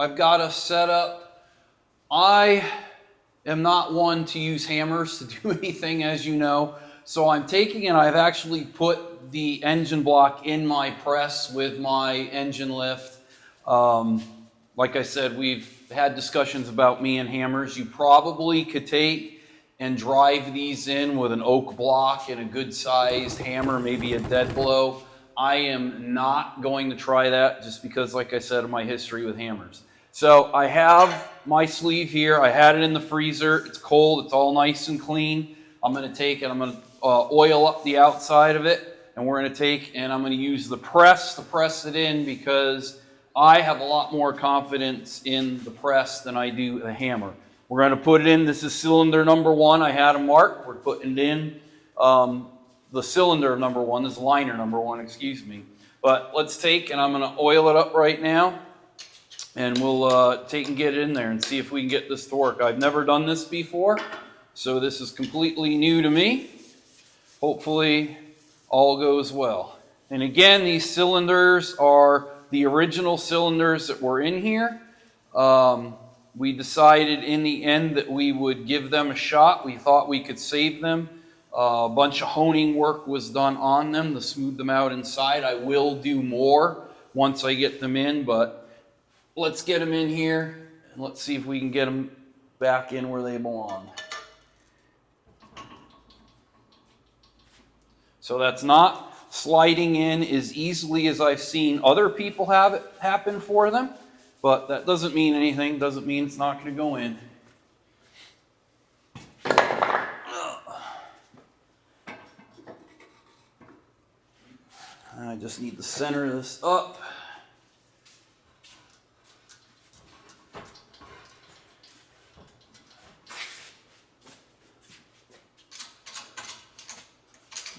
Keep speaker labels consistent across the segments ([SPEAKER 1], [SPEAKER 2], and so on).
[SPEAKER 1] I've got us set up. I am not one to use hammers to do anything, as you know. So I'm taking and I've actually put the engine block in my press with my engine lift. Like I said, we've had discussions about me and hammers. You probably could take and drive these in with an oak block and a good sized hammer, maybe a dead blow. I am not going to try that just because, like I said, of my history with hammers. So I have my sleeve here. I had it in the freezer. It's cold. It's all nice and clean. I'm going to take and I'm going to oil up the outside of it. And we're going to take and I'm going to use the press to press it in because I have a lot more confidence in the press than I do the hammer. We're going to put it in. This is cylinder number 1. I had them marked. We're putting it in the cylinder number 1. This is liner number 1, excuse me. But let's take and I'm going to oil it up right now. And we'll take and get it in there and see if we can get this to work. I've never done this before, so this is completely new to me. Hopefully all goes well. And again, these cylinders are the original cylinders that were in here. We decided in the end that we would give them a shot. We thought we could save them. A bunch of honing work was done on them to smooth them out inside. I will do more once I get them in, but let's get them in here and let's see if we can get them back in where they belong. So that's not sliding in as easily as I've seen other people have it happen for them, but that doesn't mean anything. Doesn't mean it's not going to go in. I just need to center this up.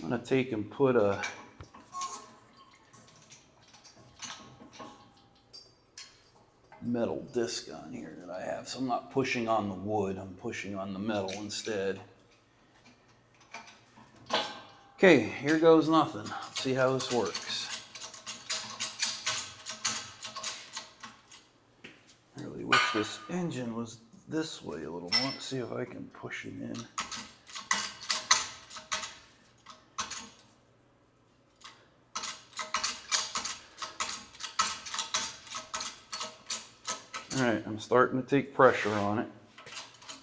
[SPEAKER 1] I'm going to take and put a metal disc on here that I have. So I'm not pushing on the wood, I'm pushing on the metal instead. Okay, here goes nothing. Let's see how this works. I really wish this engine was this way a little more. Let's see if I can push it in. All right, I'm starting to take pressure on it.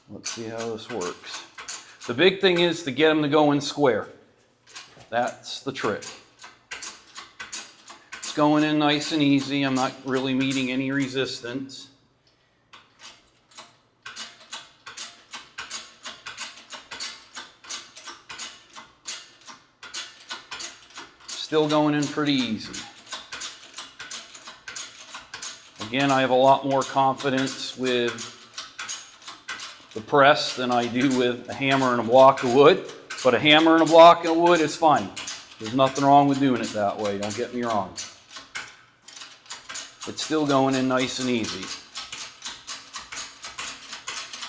[SPEAKER 1] Let's see how this works. The big thing is to get them to go in square. That's the trick. It's going in nice and easy. I'm not really meeting any resistance. Still going in pretty easy. Again, I have a lot more confidence with the press than I do with a hammer and a block of wood. But a hammer and a block of wood is fine. There's nothing wrong with doing it that way, don't get me wrong. It's still going in nice and easy.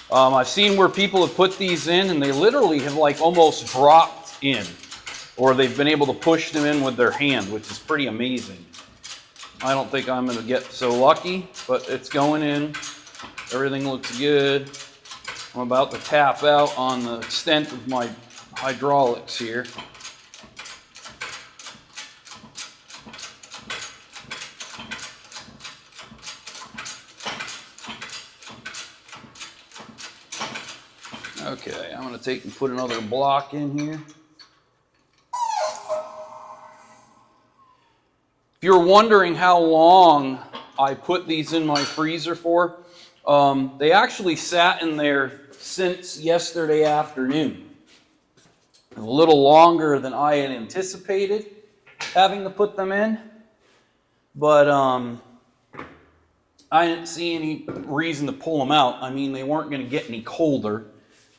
[SPEAKER 1] I've seen where people have put these in and they literally have like almost dropped in. Or they've been able to push them in with their hand, which is pretty amazing. I don't think I'm going to get so lucky, but it's going in. Everything looks good. I'm about to tap out on the extent of my hydraulics here. Okay, I'm going to take and put another block in here. If you're wondering how long I put these in my freezer for, they actually sat in there since yesterday afternoon. A little longer than I had anticipated having to put them in, but I didn't see any reason to pull them out. I mean, they weren't going to get any colder,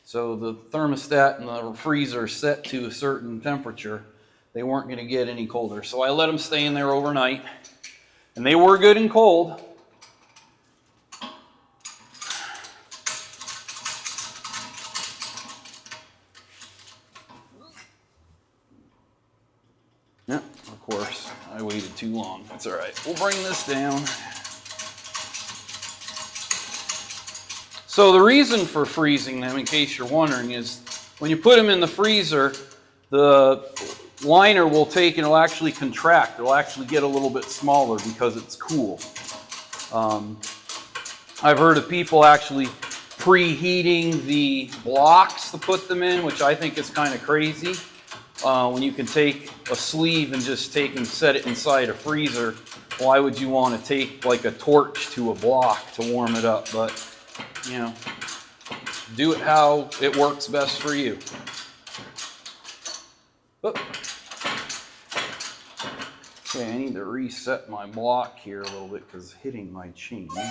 [SPEAKER 1] so the thermostat and the freezer set to a certain temperature. They weren't going to get any colder. So I let them stay in there overnight. And they were good and cold. Yep, of course, I waited too long. That's all right. We'll bring this down. So the reason for freezing them, in case you're wondering, is when you put them in the freezer, the liner will take and it'll actually contract. It'll actually get a little bit smaller because it's cool. I've heard of people actually preheating the blocks to put them in, which I think is kind of crazy. When you can take a sleeve and just take and set it inside a freezer, why would you want to take like a torch to a block to warm it up? But, you know, do it how it works best for you. Oop. Okay, I need to reset my block here a little bit because it's hitting my chain. So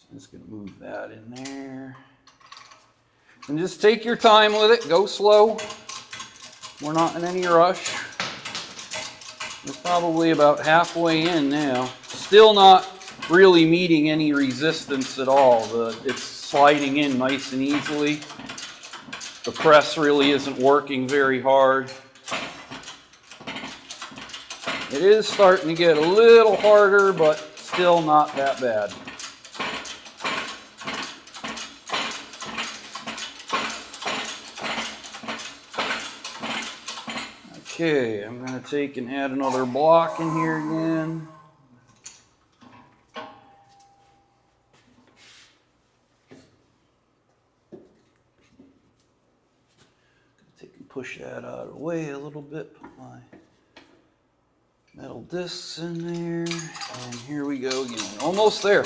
[SPEAKER 1] I'm just going to move that in there. And just take your time with it. Go slow. We're not in any rush. We're probably about halfway in now. Still not really meeting any resistance at all. It's sliding in nice and easily. The press really isn't working very hard. It is starting to get a little harder, but still not that bad. Okay, I'm going to take and add another block in here again. Take and push that out of the way a little bit. Put my metal discs in there. And here we go again. Almost there.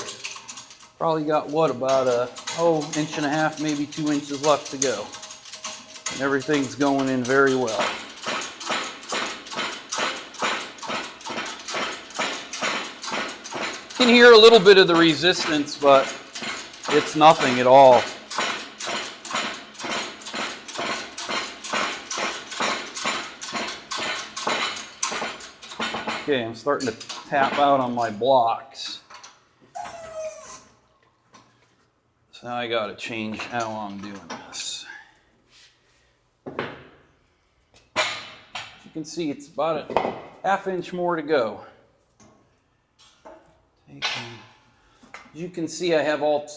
[SPEAKER 1] Probably got what, about inch and a half, maybe 2 inches left to go. And everything's going in very well. You can hear a little bit of the resistance, but it's nothing at all. Okay, I'm starting to tap out on my blocks. So now I got to change how I'm doing this. As you can see, it's about a ½ inch more to go. As you can see, I have all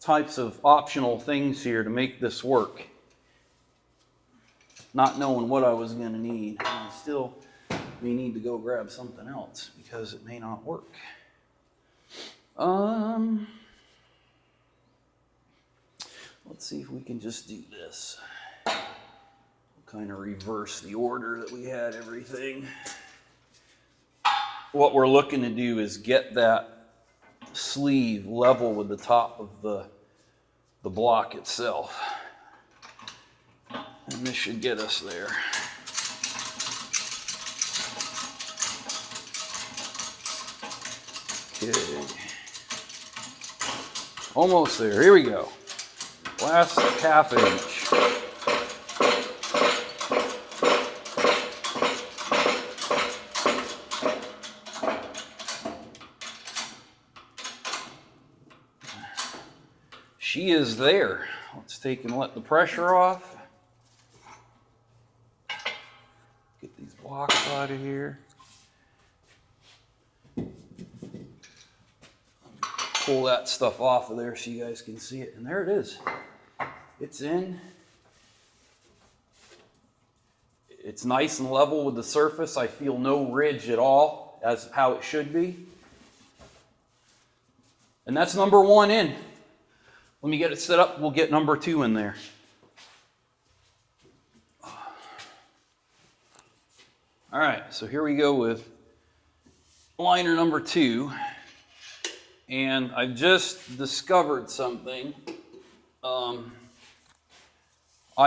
[SPEAKER 1] types of optional things here to make this work. Not knowing what I was going to need. I still may need to go grab something else because it may not work. Let's see if we can just do this. We'll kind of reverse the order that we had everything. What we're looking to do is get that sleeve level with the top of the block itself. And this should get us there. Okay. Almost there. Here we go. Last ½ inch. She is there. Let's take and let the pressure off. Get these blocks out of here. Pull that stuff off of there so you guys can see it. And there it is. It's in. It's nice and level with the surface. I feel no ridge at all, as how it should be. And that's number 1 in. Let me get it set up. We'll get number 2 in there. All right, so here we go with liner number 2. And I've just discovered something. I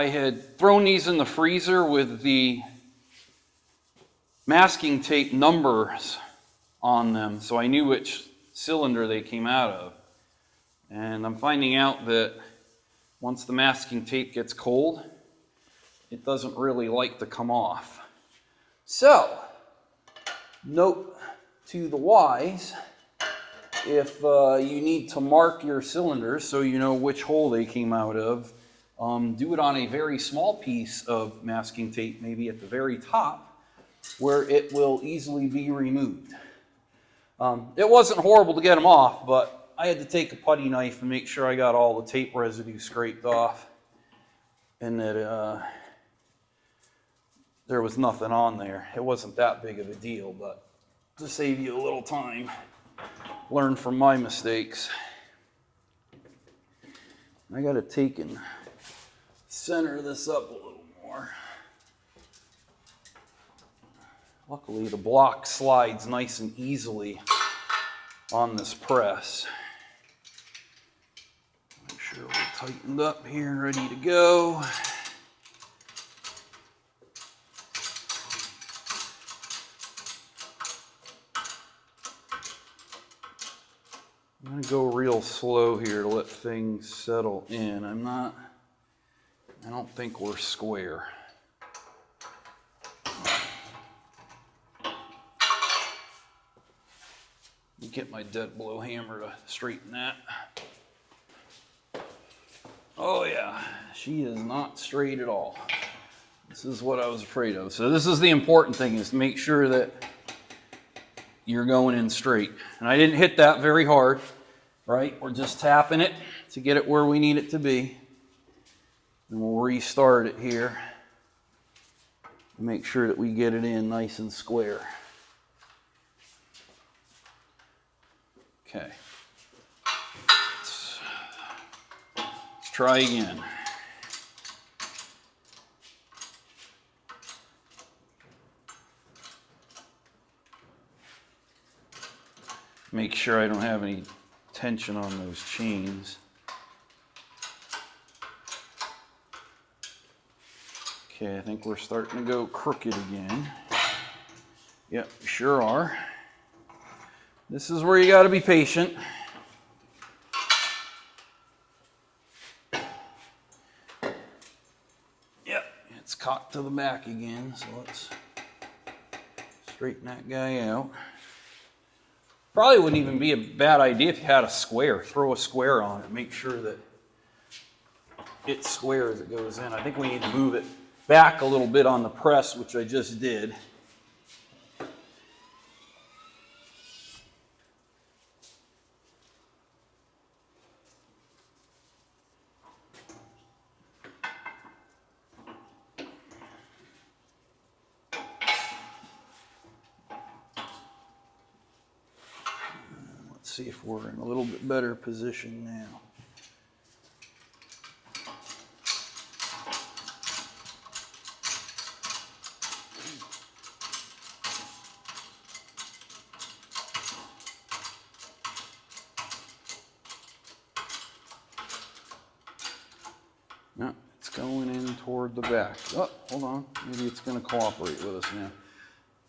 [SPEAKER 1] had thrown these in the freezer with the masking tape numbers on them, so I knew which cylinder they came out of. And I'm finding out that once the masking tape gets cold, it doesn't really like to come off. So, note to the wise, if you need to mark your cylinders so you know which hole they came out of, do it on a very small piece of masking tape, maybe at the very top, where it will easily be removed. It wasn't horrible to get them off, but I had to take a putty knife and make sure I got all the tape residue scraped off and that there was nothing on there. It wasn't that big of a deal, but to save you a little time, learn from my mistakes. I got to take and center this up a little more. Luckily, the block slides nice and easily on this press. Make sure we're tightened up here and ready to go. I'm going to go real slow here to let things settle in. I don't think we're square. Get my dead blow hammer to straighten that. Oh yeah, she is not straight at all. This is what I was afraid of. So this is the important thing, is to make sure that you're going in straight. And I didn't hit that very hard, right? We're just tapping it to get it where we need it to be. And we'll restart it here and make sure that we get it in nice and square. Okay, let's try again. Make sure I don't have any tension on those chains. Okay, I think we're starting to go crooked again. Yep, we sure are. This is where you got to be patient. Yep, it's cocked to the back again, so let's straighten that guy out. Probably wouldn't even be a bad idea if you had a square. Throw a square on it. Make sure that it's square as it goes in. I think we need to move it back a little bit on the press, which I just did. See if we're in a little bit better position now. No, it's going in toward the back. Oh, hold on. Maybe it's going to cooperate with us now.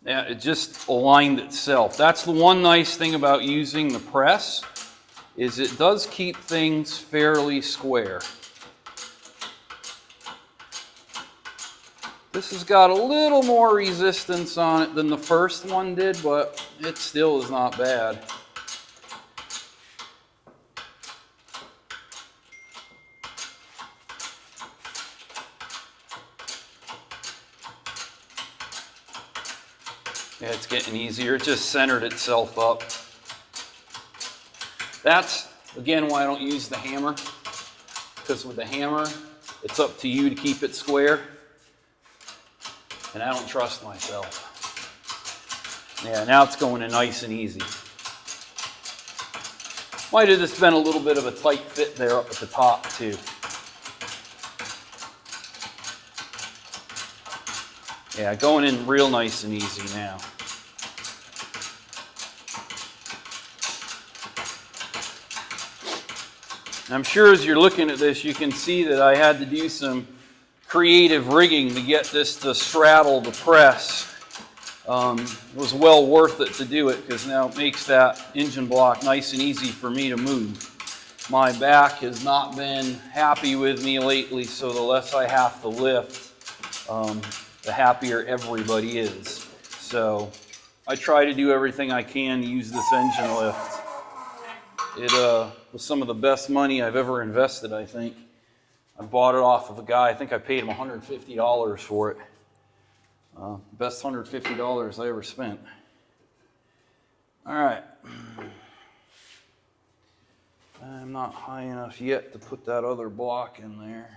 [SPEAKER 1] Yeah, it just aligned itself. That's the one nice thing about using the press, is it does keep things fairly square. This has got a little more resistance on it than the first one did, but it still is not bad. Yeah, it's getting easier. It just centered itself up. That's, again, why I don't use the hammer. Because with the hammer, it's up to you to keep it square. And I don't trust myself. Yeah, now it's going in nice and easy. Might have just been a little bit of a tight fit there up at the top, too. Yeah, going in real nice and easy now. I'm sure as you're looking at this, you can see that I had to do some creative rigging to get this to straddle the press. It was well worth it to do it, because now it makes that engine block nice and easy for me to move. My back has not been happy with me lately, so the less I have to lift, the happier everybody is. So I try to do everything I can to use this engine lift. It was some of the best money I've ever invested, I think. I bought it off of a guy. I think I paid him $150 for it. Best $150 I ever spent. All right. I'm not high enough yet to put that other block in there.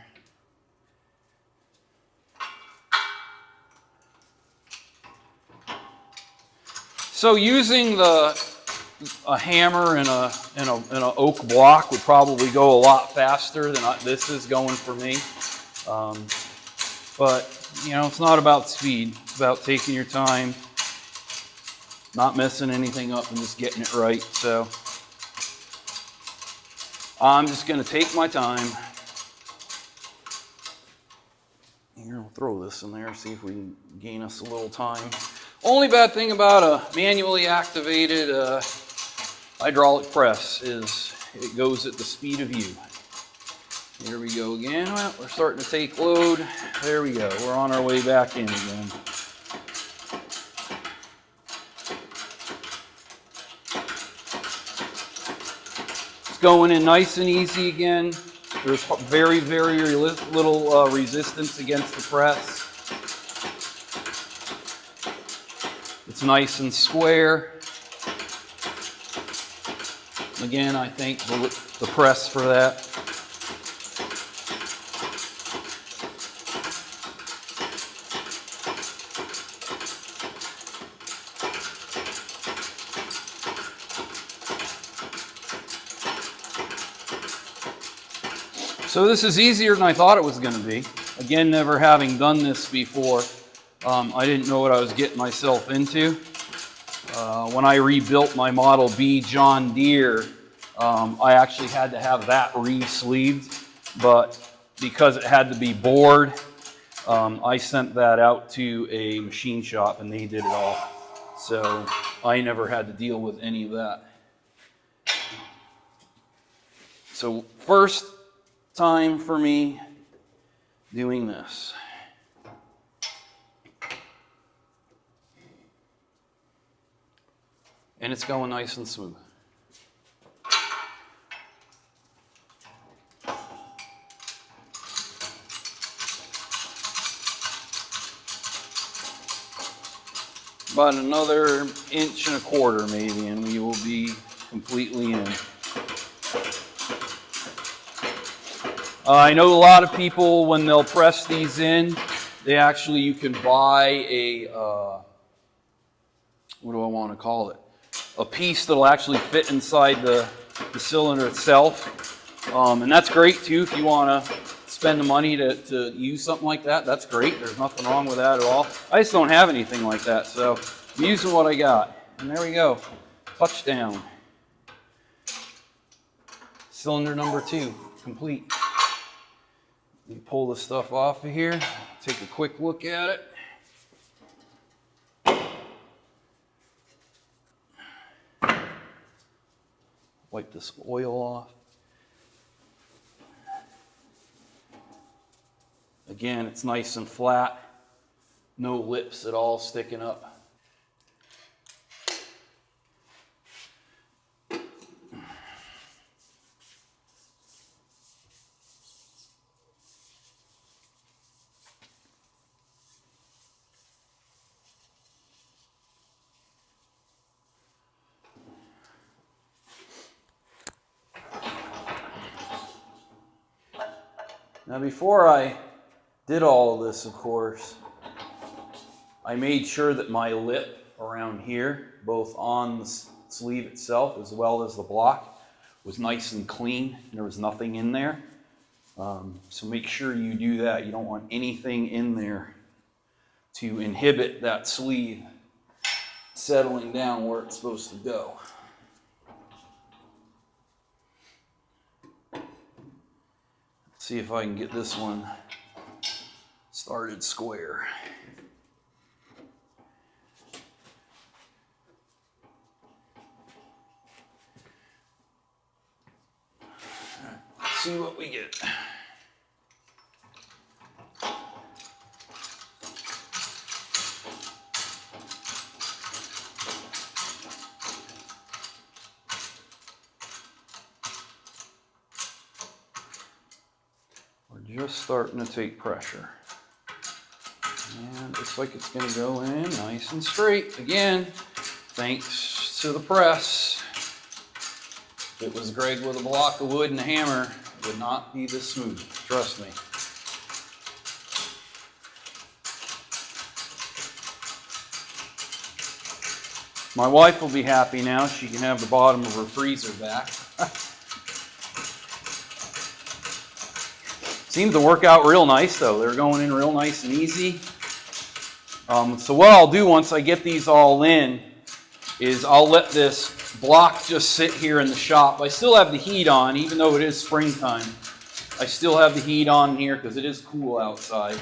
[SPEAKER 1] So using a hammer and an oak block would probably go a lot faster than this is going for me. But you know, it's not about speed. It's about taking your time, not messing anything up, and just getting it right. So I'm just going to take my time. Here, we'll throw this in there, see if we can gain us a little time. Only bad thing about a manually activated hydraulic press is it goes at the speed of view. Here we go again. Well, we're starting to take load. There we go. We're on our way back in again. It's going in nice and easy again. There's very, very little resistance against the press. It's nice and square. Again, I thank the press for that. So this is easier than I thought it was going to be. Again, never having done this before, I didn't know what I was getting myself into. When I rebuilt my Model B John Deere, I actually had to have that re-sleeved, but because it had to be bored, I sent that out to a machine shop and they did it all. So I never had to deal with any of that. So first time for me doing this. And it's going nice and smooth. About another 1.25 inches maybe, and we will be completely in. I know a lot of people, when they'll press these in, you can buy a, what do I want to call it? A piece that'll actually fit inside the cylinder itself. And that's great too if you want to spend the money to use something like that. That's great. There's nothing wrong with that at all. I just don't have anything like that, so I'm using what I got. And there we go. Touchdown. Cylinder number 2, complete. You pull the stuff off of here, take a quick look at it. Wipe this oil off. Again, it's nice and flat. No lips at all sticking up. Now before I did all of this, of course, I made sure that my lip around here, both on the sleeve itself as well as the block, was nice and clean. There was nothing in there. So make sure you do that. You don't want anything in there to inhibit that sleeve settling down where it's supposed to go. See if I can get this one started square. Let's see what we get. Just starting to take pressure. And looks like it's going to go in nice and straight. Again, thanks to the press. If it was Greg with a block of wood and a hammer, it would not be this smooth, trust me. My wife will be happy now. She can have the bottom of her freezer back. Seemed to work out real nice though. They're going in real nice and easy. So what I'll do once I get these all in is I'll let this block just sit here in the shop. I still have the heat on, even though it is springtime. I still have the heat on here because it is cool outside.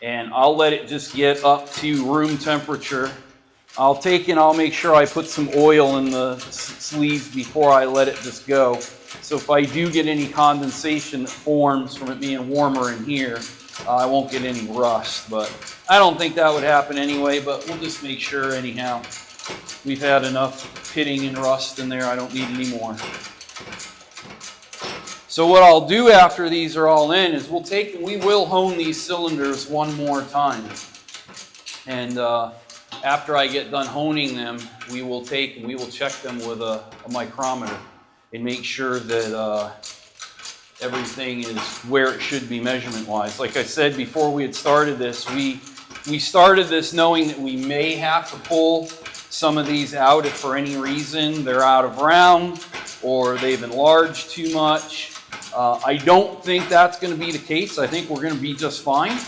[SPEAKER 1] And I'll let it just get up to room temperature. I'll take and I'll make sure I put some oil in the sleeves before I let it just go. So if I do get any condensation that forms from it being warmer in here, I won't get any rust. But I don't think that would happen anyway, but we'll just make sure anyhow. We've had enough pitting and rust in there, I don't need any more. So what I'll do after these are all in is we will hone these cylinders one more time. And after I get done honing them, we will check them with a micrometer and make sure that everything is where it should be measurement-wise. Like I said before we had started this, we started this knowing that we may have to pull some of these out if for any reason they're out of round or they've enlarged too much. I don't think that's going to be the case. I think we're going to be just fine,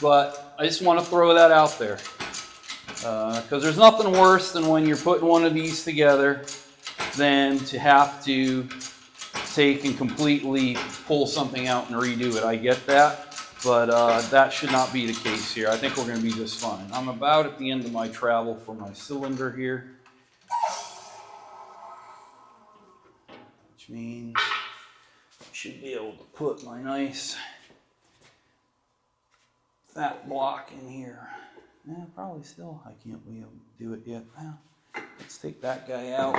[SPEAKER 1] but I just want to throw that out there. Because there's nothing worse than when you're putting one of these together than to have to take and completely pull something out and redo it. I get that, but that should not be the case here. I think we're going to be just fine. I'm about at the end of my travel for my cylinder here, which means I should be able to put my nice fat block in here. Yeah, probably still I can't be able to do it yet. Well, let's take that guy out.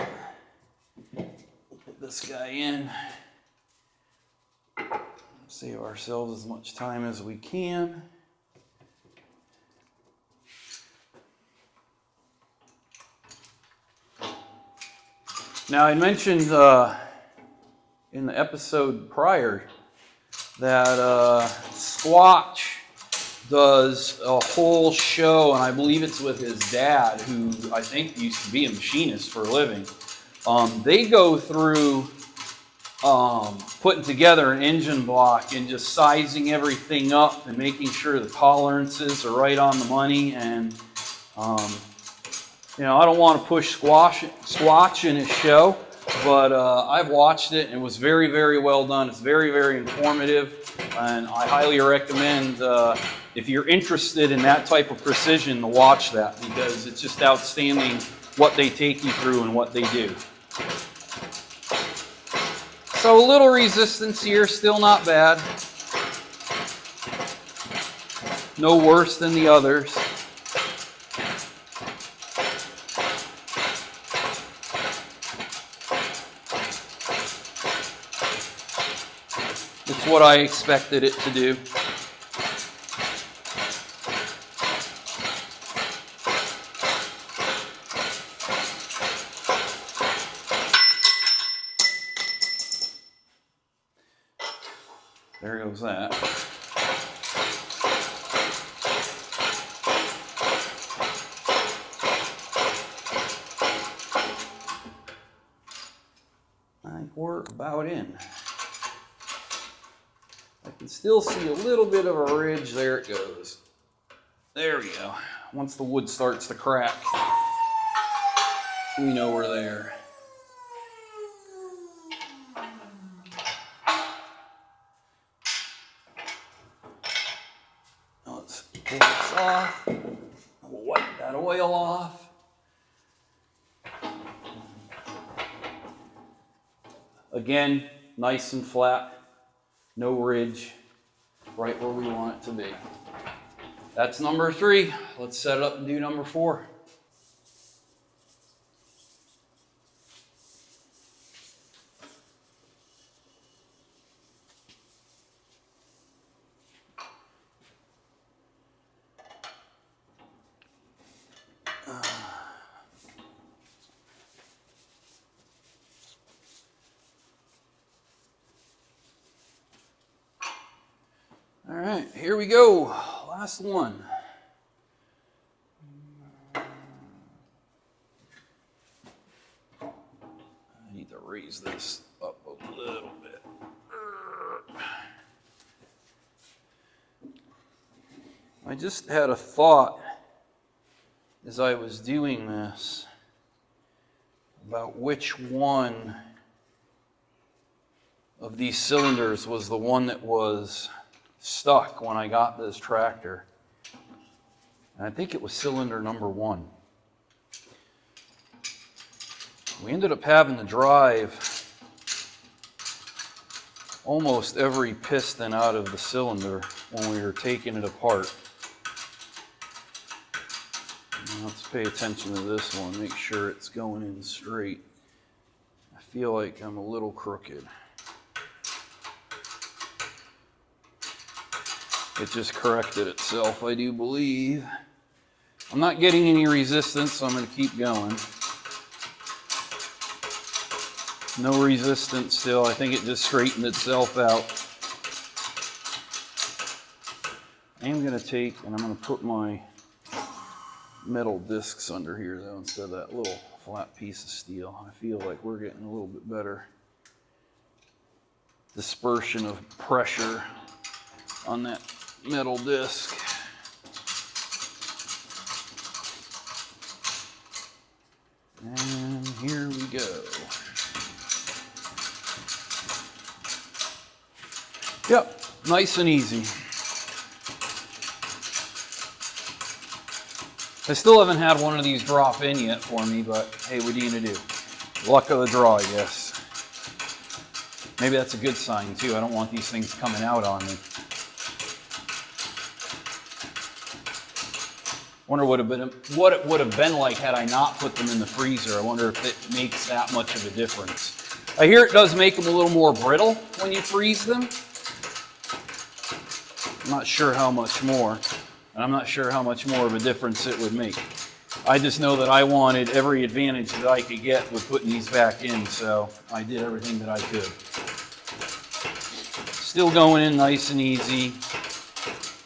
[SPEAKER 1] Put this guy in. Save ourselves as much time as we can. Now I mentioned in the episode prior that Squatch does a whole show, and I believe it's with his dad, who I think used to be a machinist for a living. They go through putting together an engine block and just sizing everything up and making sure the tolerances are right on the money. And you know, I don't want to push Squatch in his show, but I've watched it and it was very, very well done. It's very, very informative, and I highly recommend if you're interested in that type of precision to watch that, because it's just outstanding what they take you through and what they do. So a little resistance here, still not bad. No worse than the others. It's what I expected it to do. There goes that. I think we're about in. I can still see a little bit of a ridge. There it goes. There we go. Once the wood starts to crack, we know we're there. Let's pull this off. We'll wipe that oil off. Again, nice and flat, no ridge, right where we want it to be. That's number 3. Let's set it up and do number 4. All right, here we go. Last one. I need to raise this up a little bit. I just had a thought as I was doing this about which one of these cylinders was the one that was stuck when I got this tractor. And I think it was cylinder number 1. We ended up having to drive almost every piston out of the cylinder when we were taking it apart. Now let's pay attention to this one, make sure it's going in straight. I feel like I'm a little crooked. It just corrected itself, I do believe. I'm not getting any resistance, so I'm going to keep going. No resistance still. I think it just straightened itself out. I am going to take and I'm going to put my metal discs under here though instead of that little flat piece of steel. I feel like we're getting a little bit better dispersion of pressure on that metal disc. And here we go. Yep, nice and easy. I still haven't had one of these drop in yet for me, but hey, what are you gonna do? Luck of the draw, I guess. Maybe that's a good sign too. I don't want these things coming out on me. Wonder what it would have been like had I not put them in the freezer. I wonder if it makes that much of a difference. I hear it does make them a little more brittle when you freeze them. I'm not sure how much more, and I'm not sure how much more of a difference it would make. I just know that I wanted every advantage that I could get with putting these back in, so I did everything that I could. Still going in nice and easy.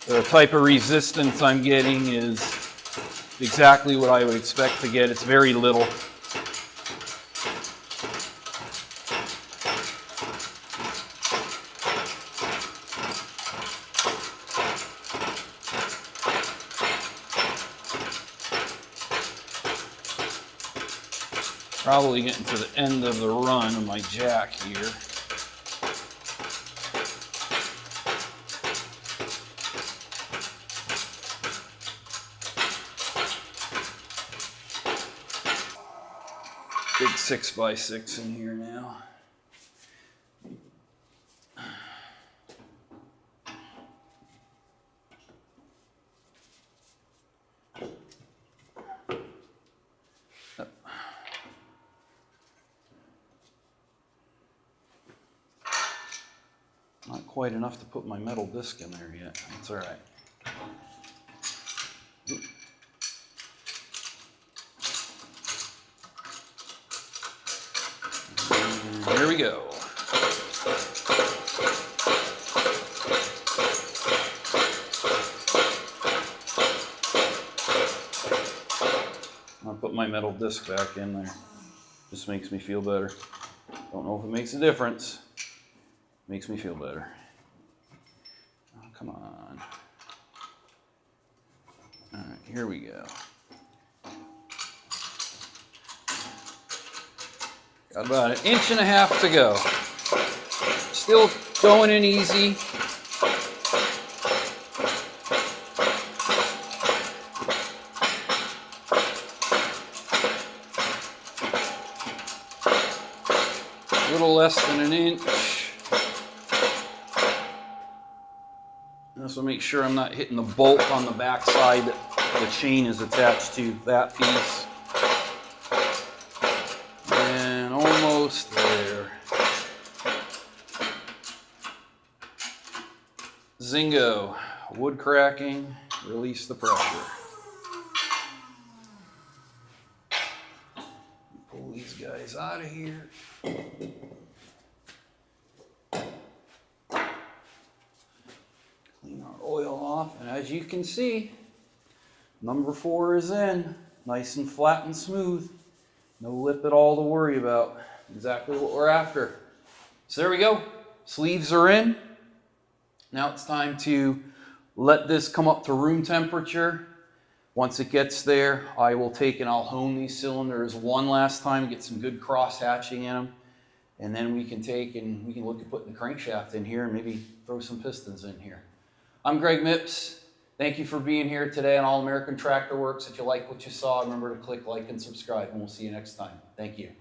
[SPEAKER 1] The type of resistance I'm getting is exactly what I would expect to get. It's very little. Probably getting to the end of the run of my jack here. Big 6x6 in here now. Not quite enough to put my metal disc in there yet. That's all right. And here we go. I'll put my metal disc back in there. Just makes me feel better. Don't know if it makes a difference. Makes me feel better. Oh, come on. All right, here we go. Got about 1.5 inches to go. Still going in easy. A little less than 1 inch. So make sure I'm not hitting the bolt on the back side that the chain is attached to, that piece. And almost there. Zingo, wood cracking, release the pressure. Pull these guys out of here. Clean off, and as you can see, number 4 is in, nice and flat and smooth. No lip at all to worry about. Exactly what we're after. So there we go. Sleeves are in. Now it's time to let this come up to room temperature. Once it gets there, I will take and I'll hone these cylinders one last time, get some good cross hatching in them. And then we can take and we can look at putting the crankshaft in here and maybe throw some pistons in here. I'm Greg Mipps. Thank you for being here today on All American Tractor Works. If you like what you saw, remember to click like and subscribe, and we'll see you next time. Thank you.